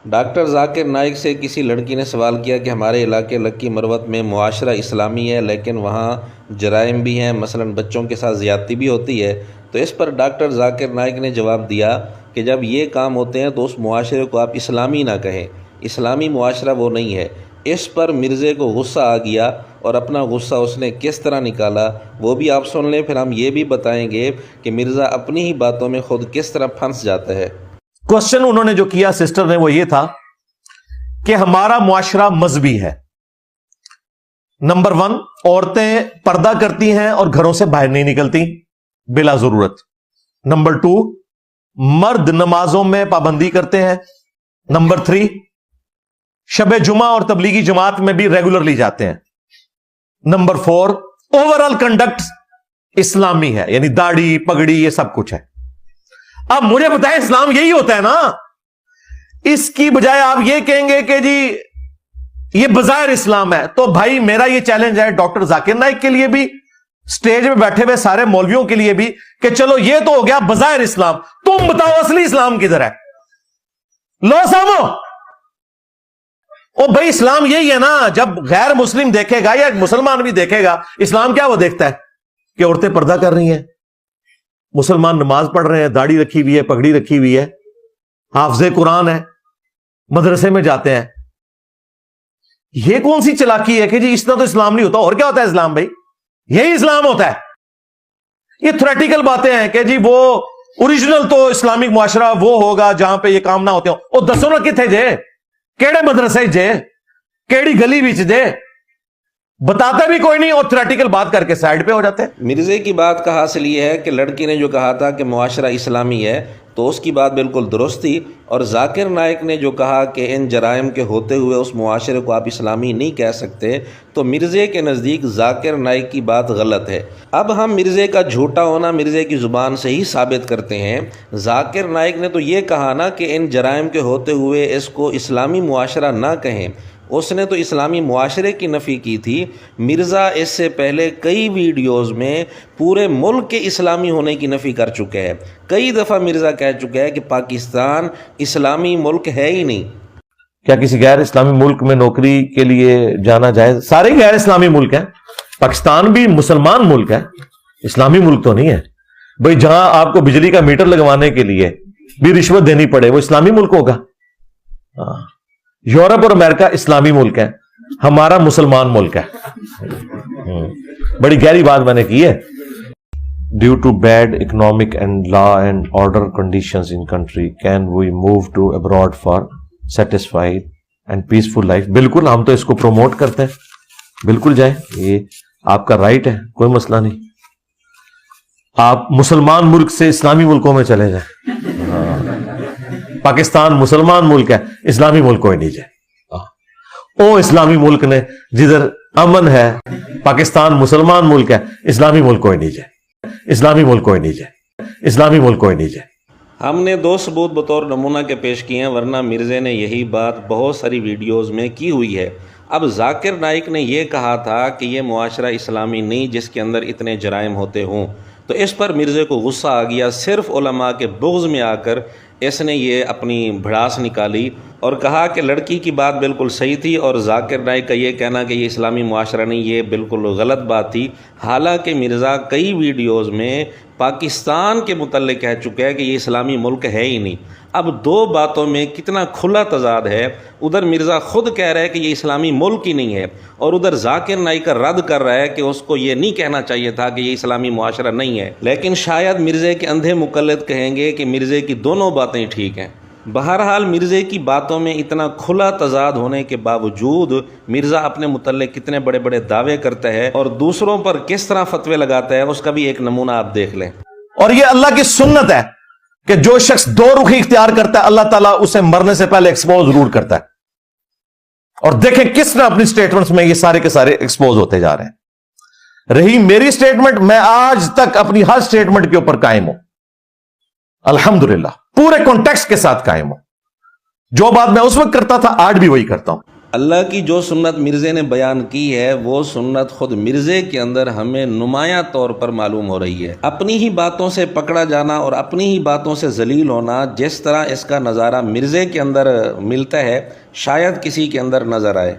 Doctor Zakir Naik سے کسی لڑکی نے سوال کیا کہ ہمارے علاقے لکی مروت میں معاشرہ اسلامی ہے لیکن وہاں جرائم بھی ہیں، مثلا بچوں کے ساتھ زیادتی بھی ہوتی ہے، تو اس پر ڈاکٹر ذاکر نائک نے جواب دیا کہ جب یہ کام ہوتے ہیں تو اس معاشرے کو آپ اسلامی نہ کہیں، اسلامی معاشرہ وہ نہیں ہے۔ اس پر مرزے کو غصہ آ گیا اور اپنا غصہ اس نے کس طرح نکالا وہ بھی آپ سن لیں، پھر ہم یہ بھی بتائیں گے کہ مرزا اپنی ہی باتوں میں خود کس طرح پھنس جاتا ہے۔ کوشچن انہوں نے جو کیا سسٹر نے وہ یہ تھا کہ ہمارا معاشرہ مذہبی ہے، نمبر 1 عورتیں پردہ کرتی ہیں اور گھروں سے باہر نہیں نکلتی بلا ضرورت، نمبر 2 مرد نمازوں میں پابندی کرتے ہیں، نمبر 3 شب جمعہ اور تبلیغی جماعت میں بھی ریگولرلی جاتے ہیں، نمبر 4 اوور آل کنڈکٹ اسلامی ہے، یعنی داڑھی پگڑی یہ سب کچھ ہے۔ اب مجھے بتائیں اسلام یہی ہوتا ہے نا؟ اس کی بجائے آپ یہ کہیں گے کہ جی یہ بظاہر اسلام ہے، تو بھائی میرا یہ چیلنج ہے ڈاکٹر ذاکر نائک کے لیے بھی، سٹیج پہ بیٹھے ہوئے سارے مولویوں کے لیے بھی، کہ چلو یہ تو ہو گیا بظاہر اسلام، تم بتاؤ اصلی اسلام کدھر ہے؟ لو سامو او بھائی اسلام یہی ہے نا، جب غیر مسلم دیکھے گا یا مسلمان بھی دیکھے گا اسلام کیا وہ دیکھتا ہے کہ عورتیں پردہ کر رہی ہیں، مسلمان نماز پڑھ رہے ہیں، داڑھی رکھی ہوئی ہے، پگڑی رکھی ہوئی ہے، حافظ قرآن ہے، مدرسے میں جاتے ہیں۔ یہ کون سی چلاکی ہے کہ جی اس طرح تو اسلام نہیں ہوتا؟ اور کیا ہوتا ہے اسلام؟ بھائی یہی اسلام ہوتا ہے۔ یہ تھریٹیکل باتیں ہیں کہ جی وہ اوریجنل تو اسلامک معاشرہ وہ ہوگا جہاں پہ یہ کام نہ ہوتے ہوں۔ اور دسو نا کتنے جے، کیڑے مدرسے جے، کیڑی گلی بچ جے، بتاتا بھی کوئی نہیں اور تھریٹیکل بات کر کے سائڈ پہ ہو جاتے ہیں۔ مرزے کی بات کا حاصل یہ ہے کہ لڑکی نے جو کہا تھا کہ معاشرہ اسلامی ہے تو اس کی بات بالکل درست تھی، اور ذاکر نائک نے جو کہا کہ ان جرائم کے ہوتے ہوئے اس معاشرے کو آپ اسلامی نہیں کہہ سکتے، تو مرزے کے نزدیک ذاکر نائک کی بات غلط ہے۔ اب ہم مرزے کا جھوٹا ہونا مرزے کی زبان سے ہی ثابت کرتے ہیں۔ ذاکر نائک نے تو یہ کہا نا کہ ان جرائم کے ہوتے ہوئے اس کو اسلامی معاشرہ نہ کہیں، اس نے تو اسلامی معاشرے کی نفی کی تھی۔ مرزا اس سے پہلے کئی ویڈیوز میں پورے ملک کے اسلامی ہونے کی نفی کر چکے ہیں۔ کئی دفعہ مرزا کہہ چکا ہے کہ پاکستان اسلامی ملک ہے ہی نہیں۔ کیا کسی غیر اسلامی ملک میں نوکری کے لیے جانا جائز؟ سارے غیر اسلامی ملک ہیں، پاکستان بھی مسلمان ملک ہے، اسلامی ملک تو نہیں ہے۔ بھئی جہاں آپ کو بجلی کا میٹر لگوانے کے لیے بھی رشوت دینی پڑے وہ اسلامی ملک ہوگا؟ یورپ اور امریکہ اسلامی ملک ہے، ہمارا مسلمان ملک ہے۔ بڑی گہری بات میں نے کی ہے۔ Due to bad economic and law and order conditions in country can we move to abroad for satisfied and peaceful life. بالکل ہم تو اس کو پروموٹ کرتے ہیں، بالکل جائیں، یہ آپ کا رائٹ ہے، کوئی مسئلہ نہیں۔ آپ مسلمان ملک سے اسلامی ملکوں میں چلے جائیں، پاکستان مسلمان ملک ہے، اسلامی ملک کوئی نہیں جائے۔ او اسلامی ملک نے جدھر امن ہے، پاکستان مسلمان ملک ہے، اسلامی ملک کوئی نہیں جائے، اسلامی ملک کوئی نہیں جائے، اسلامی ملک کوئی نہیں جائے۔ ہم نے 2 ثبوت بطور نمونہ کے پیش کیے ہیں، ورنہ مرزے نے یہی بات بہت ساری ویڈیوز میں کی ہوئی ہے۔ اب ذاکر نائک نے یہ کہا تھا کہ یہ معاشرہ اسلامی نہیں جس کے اندر اتنے جرائم ہوتے ہوں، تو اس پر مرزے کو غصہ آ گیا۔ صرف علماء کے بغض میں آ کر اس نے یہ اپنی بھڑاس نکالی اور کہا کہ لڑکی کی بات بالکل صحیح تھی، اور ذاکر نائک کا یہ کہنا کہ یہ اسلامی معاشرہ نہیں، یہ بالکل غلط بات تھی۔ حالانکہ مرزا کئی ویڈیوز میں پاکستان کے متعلق کہہ چکا ہے کہ یہ اسلامی ملک ہے ہی نہیں۔ اب 2 باتوں میں کتنا کھلا تضاد ہے، ادھر مرزا خود کہہ رہا ہے کہ یہ اسلامی ملک ہی نہیں ہے، اور ادھر ذاکر نائک کا رد کر رہا ہے کہ اس کو یہ نہیں کہنا چاہیے تھا کہ یہ اسلامی معاشرہ نہیں ہے۔ لیکن شاید مرزے کے اندھے مقلد کہیں گے کہ مرزے کی دونوں باتیں ٹھیک ہیں۔ بہرحال مرزے کی باتوں میں اتنا کھلا تضاد ہونے کے باوجود مرزا اپنے متعلق کتنے بڑے بڑے دعوے کرتا ہے اور دوسروں پر کس طرح فتوے لگاتا ہے، اس کا بھی ایک نمونہ آپ دیکھ لیں۔ اور یہ اللہ کی سنت ہے کہ جو شخص 2 رخی اختیار کرتا ہے اللہ تعالیٰ اسے مرنے سے پہلے ایکسپوز ضرور کرتا ہے۔ اور دیکھیں کس طرح اپنی سٹیٹمنٹس میں یہ سارے کے سارے ایکسپوز ہوتے جا رہے ہیں۔ رہی میری سٹیٹمنٹ، میں آج تک اپنی ہر سٹیٹمنٹ کے اوپر قائم ہوں، الحمدللہ پورے کانٹیکسٹ کے ساتھ قائم ہوں۔ جو بات میں اس وقت کرتا تھا آج بھی وہی کرتا ہوں۔ اللہ کی جو سنت مرزے نے بیان کی ہے وہ سنت خود مرزے کے اندر ہمیں نمایاں طور پر معلوم ہو رہی ہے۔ اپنی ہی باتوں سے پکڑا جانا اور اپنی ہی باتوں سے ذلیل ہونا، جس طرح اس کا نظارہ مرزے کے اندر ملتا ہے شاید کسی کے اندر نظر آئے۔